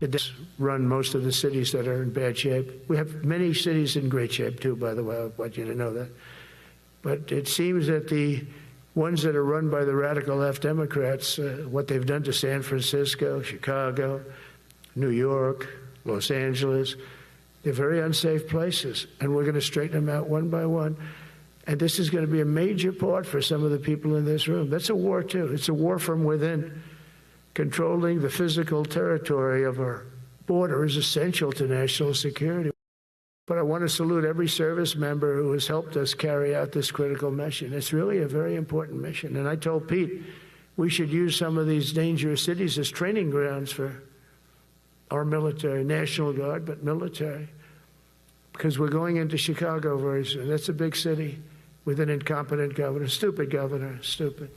It run most of the cities that are in bad shape. We have many cities in great shape, too, by the way. I want you to know that. But it seems that the ones that are run by the radical left Democrats, what they've done to San Francisco, Chicago, New York, Los Angeles, they're very unsafe places. And we're going to straighten them out one by one. And this is going to be a major part for some of the people in this room. That's a war, too. It's a war from within. Controlling the physical territory of our border is essential to national security. But I want to salute every service member who has helped us carry out this critical mission. It's really a very important mission. And I told Pete we should use some of these dangerous cities as training grounds for our military, National Guard, but military. Because we're going into Chicago very soon. That's a big city with an incompetent governor, stupid.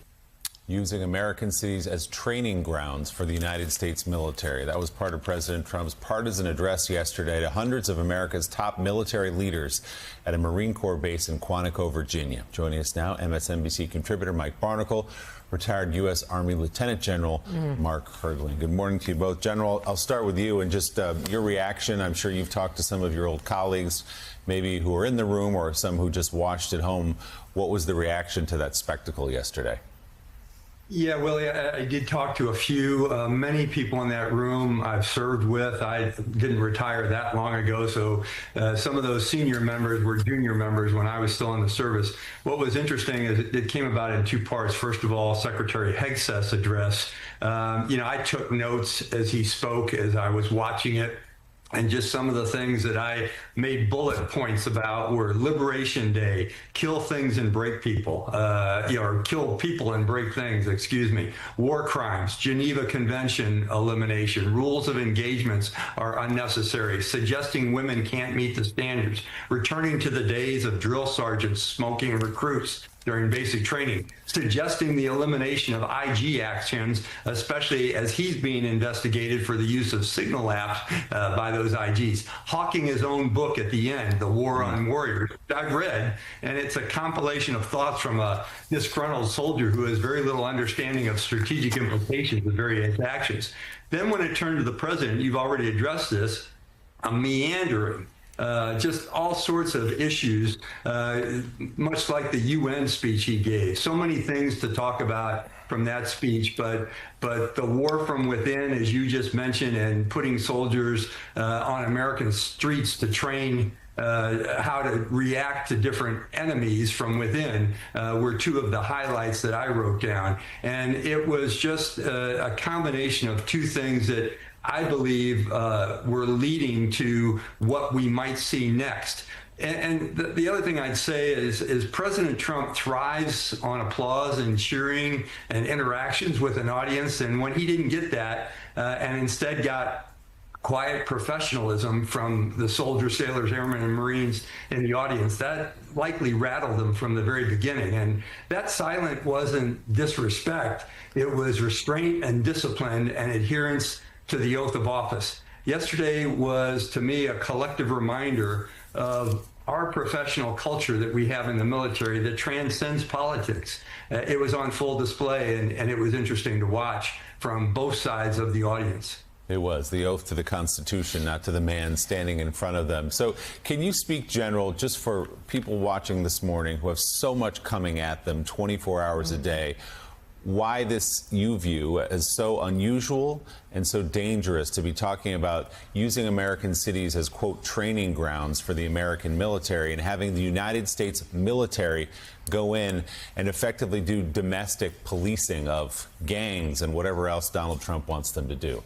Using American cities as training grounds for the United States military. That was part of President Trump's partisan address yesterday to hundreds of America's top military leaders at a Marine Corps base in Quantico, Virginia. Joining us now, MSNBC contributor Mike Barnicle, retired U.S. Army Lieutenant General Mark Hertling. Good morning to you both. General, I'll start with you and just your reaction. I'm sure you've talked to some of your old colleagues, maybe who are in the room or some who just watched at home. What was the reaction to that spectacle yesterday? Yeah, Willie, I did talk to a few, many people in that room I've served with. I didn't retire that long ago, so some of those senior members were junior members when I was still in the service. What was interesting is it came about in two parts. First of all, Secretary Hegseth's address. I took notes as he spoke, as I was watching it. And just some of the things that I made bullet points about were Liberation Day, kill things and break people, or kill people and break things, excuse me, war crimes, Geneva Convention elimination, rules of engagements are unnecessary, suggesting women can't meet the standards, returning to the days of drill sergeants smoking recruits during basic training, suggesting the elimination of IG actions, especially as he's being investigated for the use of signal apps by those IGs. Hawking his own book at the end, The War on Warriors, I've read, and it's a compilation of thoughts from a disgruntled soldier who has very little understanding of strategic implications of various actions. Then when it turned to the president, you've already addressed this, meandering. Just all sorts of issues, much like the UN speech he gave. So many things to talk about from that speech, but the war from within, as you just mentioned, and putting soldiers on American streets to train how to react to different enemies from within were two of the highlights that I wrote down. And it was just a combination of two things that I believe we're leading to what we might see next. And the other thing I'd say is President Trump thrives on applause and cheering and interactions with an audience. And when he didn't get that and instead got quiet professionalism from the soldiers, sailors, airmen, and Marines in the audience, that likely rattled them from the very beginning. And that silence wasn't disrespect. It was restraint and discipline and adherence to the oath of office. Yesterday was, to me, a collective reminder of our professional culture that we have in the military that transcends politics. It was on full display, and it was interesting to watch from both sides of the audience. It was the oath to the Constitution, not to the man standing in front of them. So can you speak, General, just for people watching this morning who have so much coming at them 24 hours a day, why this you view as so unusual and so dangerous to be talking about using American cities as, quote, training grounds for the American military and having the United States military go in and effectively do domestic policing of gangs and whatever else Donald Trump wants them to do?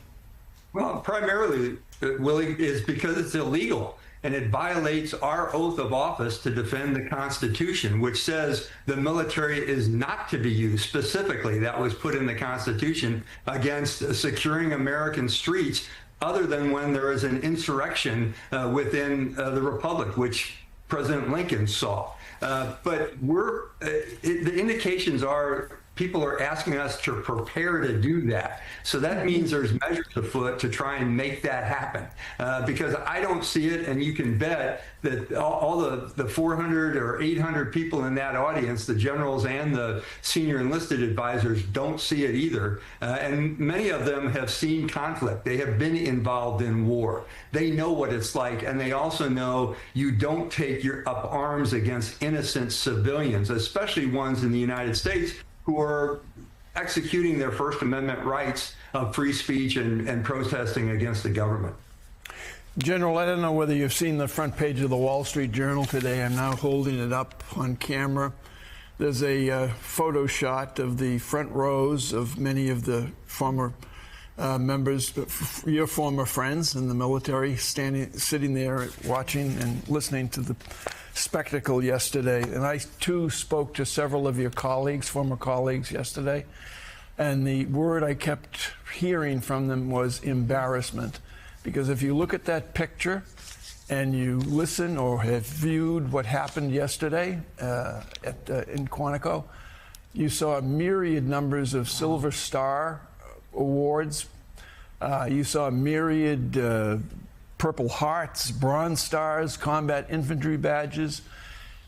Well, primarily, Willie, is because it's illegal. And it violates our oath of office to defend the Constitution, which says the military is not to be used. Specifically, that was put in the Constitution against securing American streets, other than when there is an insurrection within the Republic, which President Lincoln saw. But the indications are people are asking us to prepare to do that. So that means there's measures afoot to try and make that happen. Because I don't see it, and you can bet that all the 400 or 800 people in that audience, the generals and the senior enlisted advisors, don't see it either. And many of them have seen conflict. They have been involved in war. They know what it's like, and they also know you don't take up arms against innocent civilians, especially ones in the United States who are executing their First Amendment rights of free speech and protesting against the government. General, I don't know whether you've seen the front page of the Wall Street Journal today. I'm now holding it up on camera. There's a photo shot of the front rows of many of the former members, your former friends in the military, sitting there watching and listening to the spectacle yesterday. And I, too, spoke to several of your colleagues, former colleagues, yesterday. And the word I kept hearing from them was embarrassment. Because if you look at that picture and you listen or have viewed what happened yesterday in Quantico, you saw myriad numbers of Silver Star awards. You saw myriad Purple Hearts, Bronze Stars, combat infantry badges,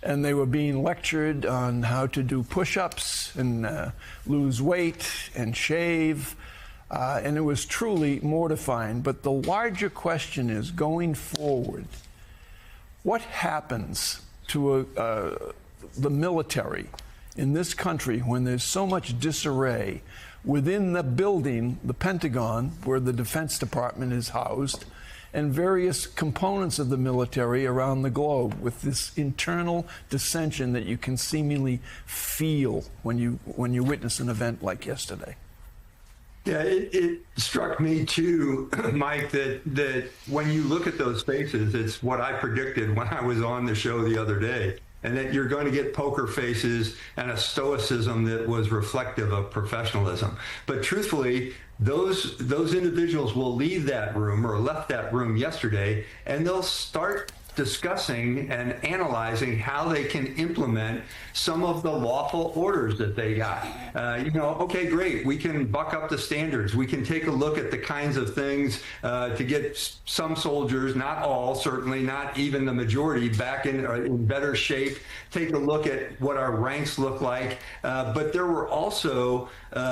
and they were being lectured on how to do push-ups and lose weight and shave. And it was truly mortifying. But the larger question is, going forward, what happens to the military in this country when there's so much disarray within the building, the Pentagon, where the Defense Department is housed, and various components of the military around the globe, with this internal dissension that you can seemingly feel when you witness an event like yesterday? Yeah, it struck me too, Mike, that when you look at those faces, it's what I predicted when I was on the show the other day, and that you're going to get poker faces and a stoicism that was reflective of professionalism. But truthfully, those individuals will leave that room, or left that room yesterday, and they'll start discussing and analyzing how they can implement some of the lawful orders that they got. Okay, great. We can buck up the standards. We can take a look at the kinds of things to get some soldiers, not all, certainly not even the majority, back in better shape. Take a look at what our ranks look like. But there were also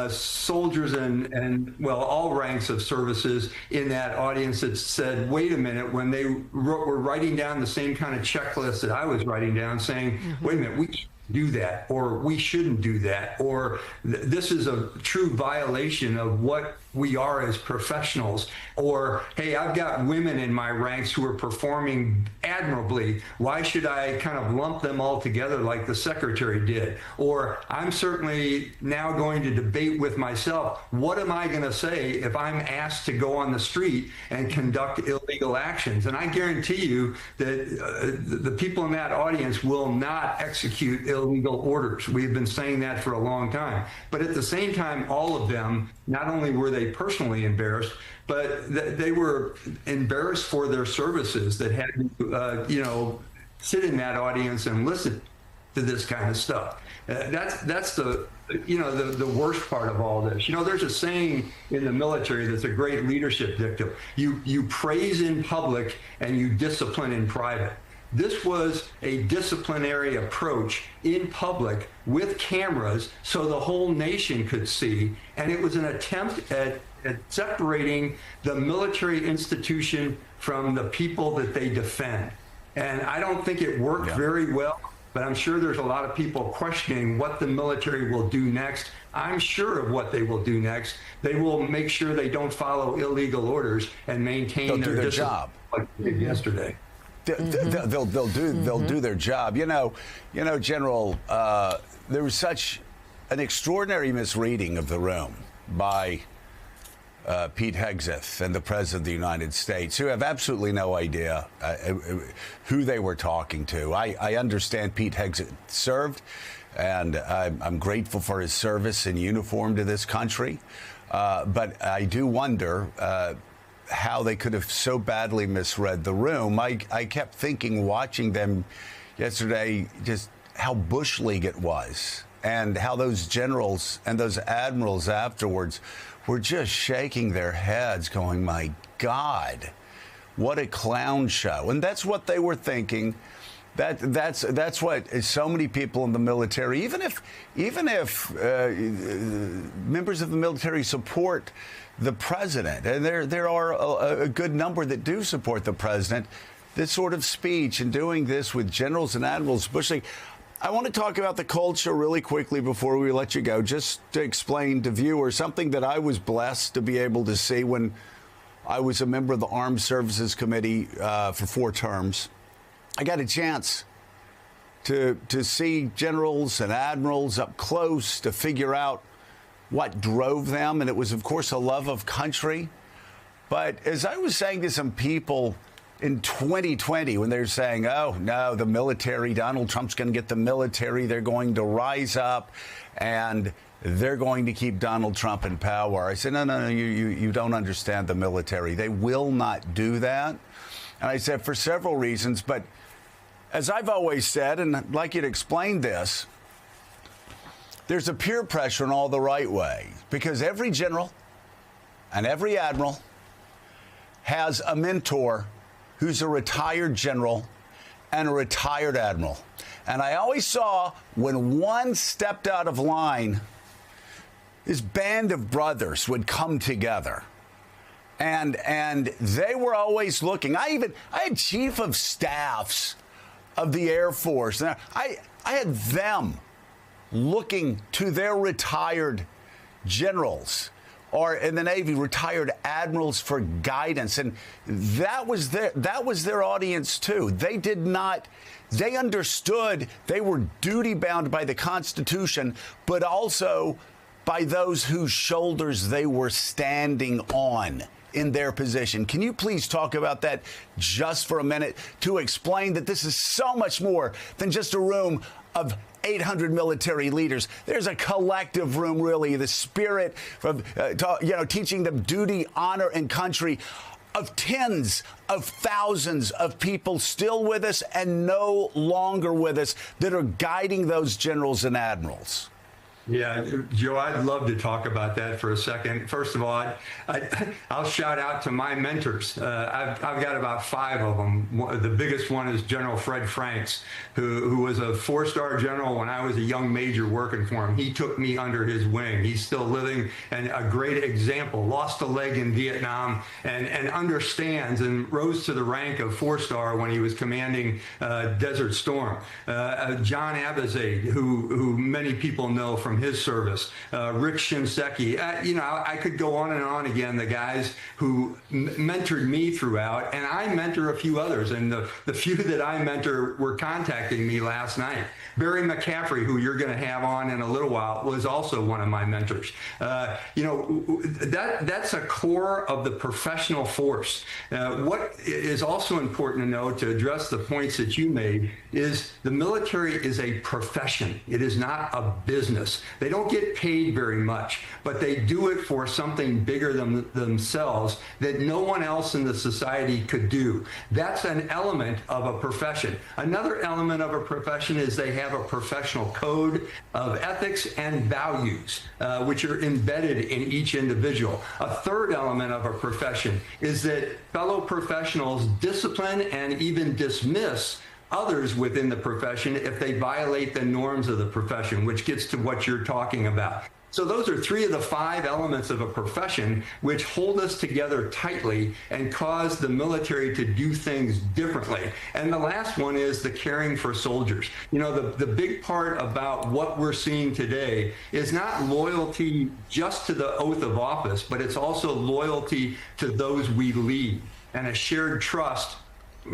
soldiers and all ranks of services in that audience that said, wait a minute, when they were writing down the same kind of checklist that I was writing down, saying, wait a minute, we can't do that, or we shouldn't do that, or this is a true violation of what we are as professionals, or, hey, I've got women in my ranks who are performing admirably. Why should I kind of lump them all together like the secretary did? Or I'm certainly now going to debate with myself, what am I going to say if I'm asked to go on the street and conduct illegal actions? And I guarantee you that the people in that audience will not execute illegal orders. We've been saying that for a long time. But at the same time, all of them, not only were they personally embarrassed, but they were embarrassed for their services that had to, sit in that audience and listen to this kind of stuff. That's the worst part of all this. There's a saying in the military that's a great leadership dictum. You praise in public and you discipline in private. This was a disciplinary approach in public with cameras so the whole nation could see, and it was an attempt at separating the military institution from the people that they defend. And I don't think it worked very well, but I'm sure there's a lot of people questioning what the military will do next. I'm sure of what they will do next. They will make sure they don't follow illegal orders and maintain their job like they did yesterday. They'll do their job. General, there was such an extraordinary misreading of the room by Pete Hegseth and the President of the United States, who have absolutely no idea who they were talking to. I understand Pete Hegseth served, and I'm grateful for his service in uniform to this country. But I do wonder how they could have so badly misread the room. I kept thinking, watching them yesterday, just how Bush League it was. and how those generals and those admirals afterwards were just shaking their heads going, my God, what a clown show. And that's what they were thinking. That's what so many people in the military, even if members of the military support the president, and there are a good number that do support the president, this sort of speech and doing this with generals and admirals, especially. I want to talk about the culture really quickly before we let you go, just to explain to viewers something that I was blessed to be able to see when I was a member of the Armed Services Committee for 4 terms. I got a chance to see generals and admirals up close, to figure out what drove them. And it was, of course, a love of country. But as I was saying to some people in 2020, when they're saying, oh, no, the military, Donald Trump's going to get the military, they're going to rise up and they're going to keep Donald Trump in power. I said, no, you don't understand the military. They will not do that. And I said, for several reasons. But as I've always said, and I'd like you to explain this, there's a peer pressure in all the right ways, because every general and every admiral has a mentor who's a retired general and a retired admiral. And I always saw when one stepped out of line, this band of brothers would come together. And they were always looking. I had chief of staffs of the Air Force. And I had them looking to their retired generals, or in the Navy, retired admirals, for guidance. And that was their audience too. They understood they were duty bound by the Constitution, but also by those whose shoulders they were standing on in their position. Can you please talk about that just for a minute, to explain that this is so much more than just a room of 800 military leaders? There's a collective room, really, the spirit of teaching them duty, honor, and country, of tens of thousands of people still with us and no longer with us, that are guiding those generals and admirals. Yeah, Joe, I'd love to talk about that for a second. First of all, I'll shout out to my mentors. I've got about 5 of them. The biggest one is General Fred Franks, who was a 4-star general when I was a young major working for him. He took me under his wing. He's still living, and a great example. Lost a leg in Vietnam and understands, and rose to the rank of 4-star when he was commanding Desert Storm. John Abizaid, who many people know from his service, Rick Shinseki. I could go on and on again, the guys who mentored me throughout, and I mentor a few others, and the few that I mentor were contacting me last night. Barry McCaffrey, who you're going to have on in a little while, was also one of my mentors. That's a core of the professional force. What is also important to know, to address the points that you made, is the military is a profession. It is not a business. They don't get paid very much, but they do it for something bigger than themselves that no one else in the society could do. That's an element of a profession. Another element of a profession is they have a professional code of ethics and values, which are embedded in each individual. A third element of a profession is that fellow professionals discipline and even dismiss others within the profession if they violate the norms of the profession, which gets to what you're talking about. So those are 3 of the 5 elements of a profession which hold us together tightly and cause the military to do things differently. And the last one is the caring for soldiers. The big part about what we're seeing today is not loyalty just to the oath of office, but it's also loyalty to those we lead, and a shared trust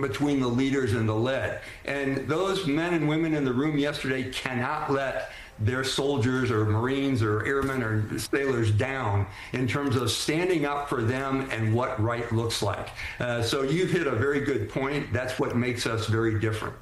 between the leaders and the led. And those men and women in the room yesterday cannot let their soldiers or Marines or airmen or sailors down in terms of standing up for them and what right looks like. So you've hit a very good point. That's what makes us very different.